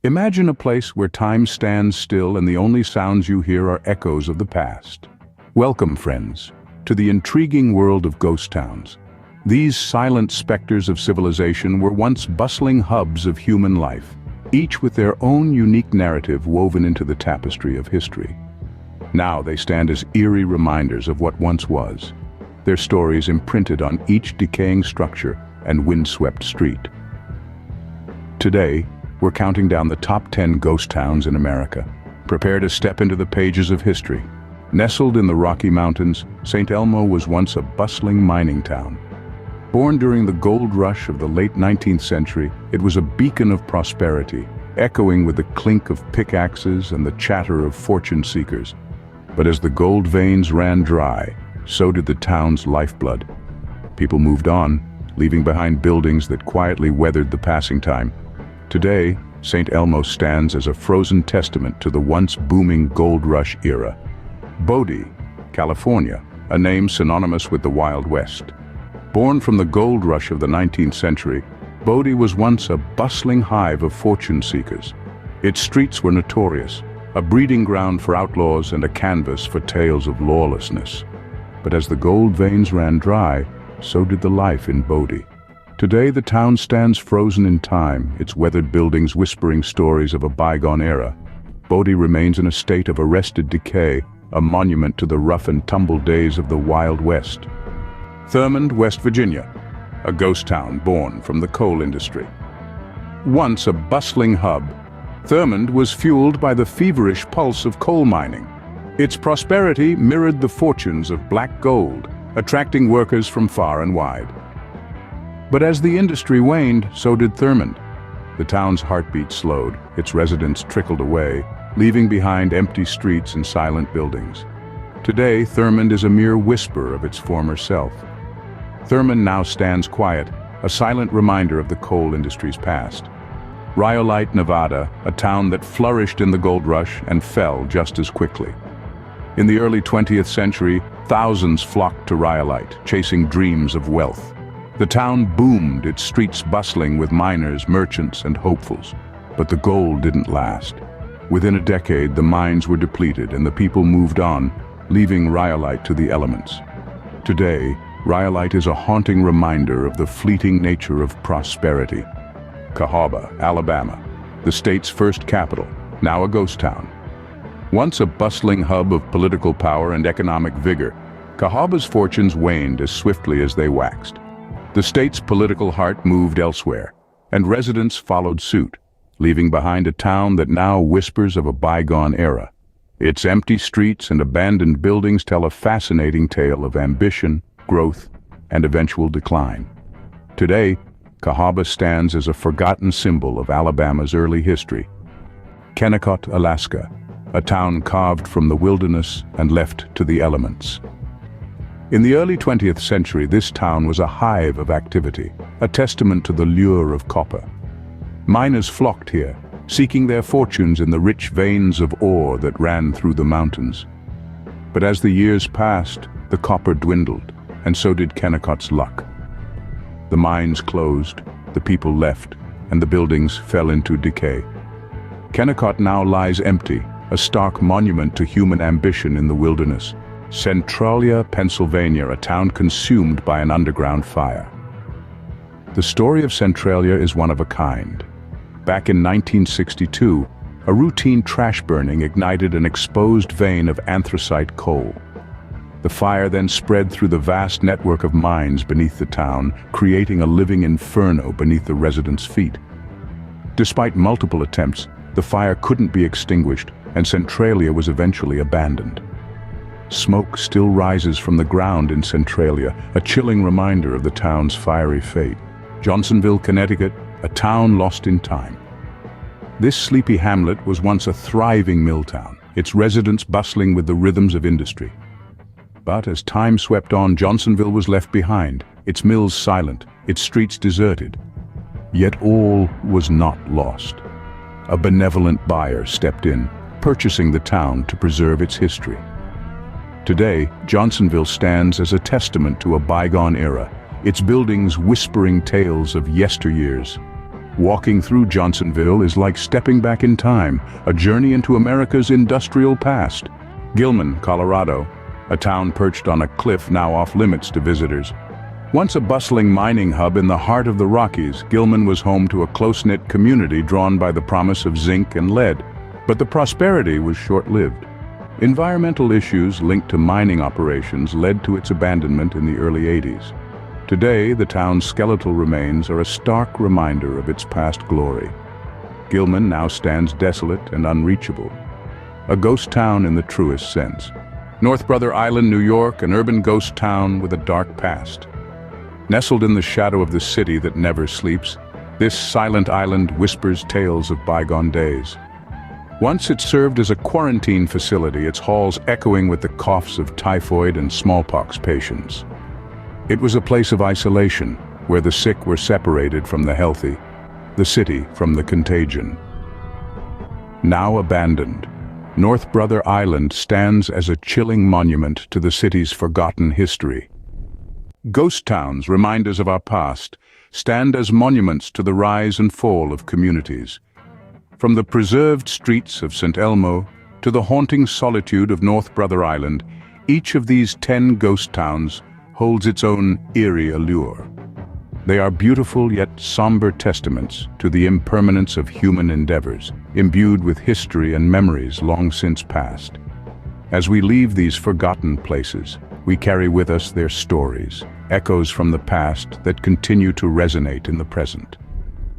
Imagine a place where time stands still and the only sounds you hear are echoes of the past. Welcome, friends, to the intriguing world of ghost towns. These silent specters of civilization were once bustling hubs of human life, each with their own unique narrative woven into the tapestry of history. Now they stand as eerie reminders of what once was, their stories imprinted on each decaying structure and windswept street. Today, we're counting down the top 10 ghost towns in America. Prepare to step into the pages of history. Nestled in the Rocky Mountains, St. Elmo was once a bustling mining town. Born during the gold rush of the late 19th century, it was a beacon of prosperity, echoing with the clink of pickaxes and the chatter of fortune seekers. But as the gold veins ran dry, so did the town's lifeblood. People moved on, leaving behind buildings that quietly weathered the passing time. Today, St. Elmo stands as a frozen testament to the once booming gold rush era. Bodie, California, a name synonymous with the Wild West. Born from the gold rush of the 19th century, Bodie was once a bustling hive of fortune seekers. Its streets were notorious, a breeding ground for outlaws and a canvas for tales of lawlessness. But as the gold veins ran dry, so did the life in Bodie. Today, the town stands frozen in time, its weathered buildings whispering stories of a bygone era. Bodie remains in a state of arrested decay, a monument to the rough and tumble days of the Wild West. Thurmond, West Virginia, a ghost town born from the coal industry. Once a bustling hub, Thurmond was fueled by the feverish pulse of coal mining. Its prosperity mirrored the fortunes of black gold, attracting workers from far and wide. But as the industry waned, so did Thurmond. The town's heartbeat slowed, its residents trickled away, leaving behind empty streets and silent buildings. Today, Thurmond is a mere whisper of its former self. Thurmond now stands quiet, a silent reminder of the coal industry's past. Rhyolite, Nevada, a town that flourished in the gold rush and fell just as quickly. In the early 20th century, thousands flocked to Rhyolite, chasing dreams of wealth. The town boomed, its streets bustling with miners, merchants, and hopefuls. But the gold didn't last. Within a decade, the mines were depleted and the people moved on, leaving Rhyolite to the elements. Today, Rhyolite is a haunting reminder of the fleeting nature of prosperity. Cahaba, Alabama, the state's first capital, now a ghost town. Once a bustling hub of political power and economic vigor, Cahaba's fortunes waned as swiftly as they waxed. The state's political heart moved elsewhere, and residents followed suit, leaving behind a town that now whispers of a bygone era. Its empty streets and abandoned buildings tell a fascinating tale of ambition, growth, and eventual decline. Today, Cahaba stands as a forgotten symbol of Alabama's early history. Kennecott, Alaska, a town carved from the wilderness and left to the elements. In the early 20th century, this town was a hive of activity, a testament to the lure of copper. Miners flocked here, seeking their fortunes in the rich veins of ore that ran through the mountains. But as the years passed, the copper dwindled, and so did Kennecott's luck. The mines closed, the people left, and the buildings fell into decay. Kennecott now lies empty, a stark monument to human ambition in the wilderness. Centralia, Pennsylvania, a town consumed by an underground fire. The story of Centralia is one of a kind. Back in 1962, a routine trash burning ignited an exposed vein of anthracite coal. The fire then spread through the vast network of mines beneath the town, creating a living inferno beneath the residents' feet. Despite multiple attempts, the fire couldn't be extinguished, and Centralia was eventually abandoned. Smoke still rises from the ground in Centralia, a chilling reminder of the town's fiery fate. Johnsonville, Connecticut, a town lost in time. This sleepy hamlet was once a thriving mill town, its residents bustling with the rhythms of industry. But as time swept on, Johnsonville was left behind, its mills silent, its streets deserted. Yet all was not lost. A benevolent buyer stepped in, purchasing the town to preserve its history. Today, Johnsonville stands as a testament to a bygone era, its buildings whispering tales of yesteryears. Walking through Johnsonville is like stepping back in time, a journey into America's industrial past. Gilman, Colorado, a town perched on a cliff now off limits to visitors. Once a bustling mining hub in the heart of the Rockies, Gilman was home to a close-knit community drawn by the promise of zinc and lead. But the prosperity was short-lived. Environmental issues linked to mining operations led to its abandonment in the early 80s. Today, the town's skeletal remains are a stark reminder of its past glory. Gilman now stands desolate and unreachable, a ghost town in the truest sense. North Brother Island, New York, an urban ghost town with a dark past. Nestled in the shadow of the city that never sleeps, this silent island whispers tales of bygone days. Once it served as a quarantine facility, its halls echoing with the coughs of typhoid and smallpox patients. It was a place of isolation, where the sick were separated from the healthy, the city from the contagion. Now abandoned, North Brother Island stands as a chilling monument to the city's forgotten history. Ghost towns, reminders of our past, stand as monuments to the rise and fall of communities. From the preserved streets of St. Elmo to the haunting solitude of North Brother Island, each of these 10 ghost towns holds its own eerie allure. They are beautiful yet somber testaments to the impermanence of human endeavors, imbued with history and memories long since past. As we leave these forgotten places, we carry with us their stories, echoes from the past that continue to resonate in the present.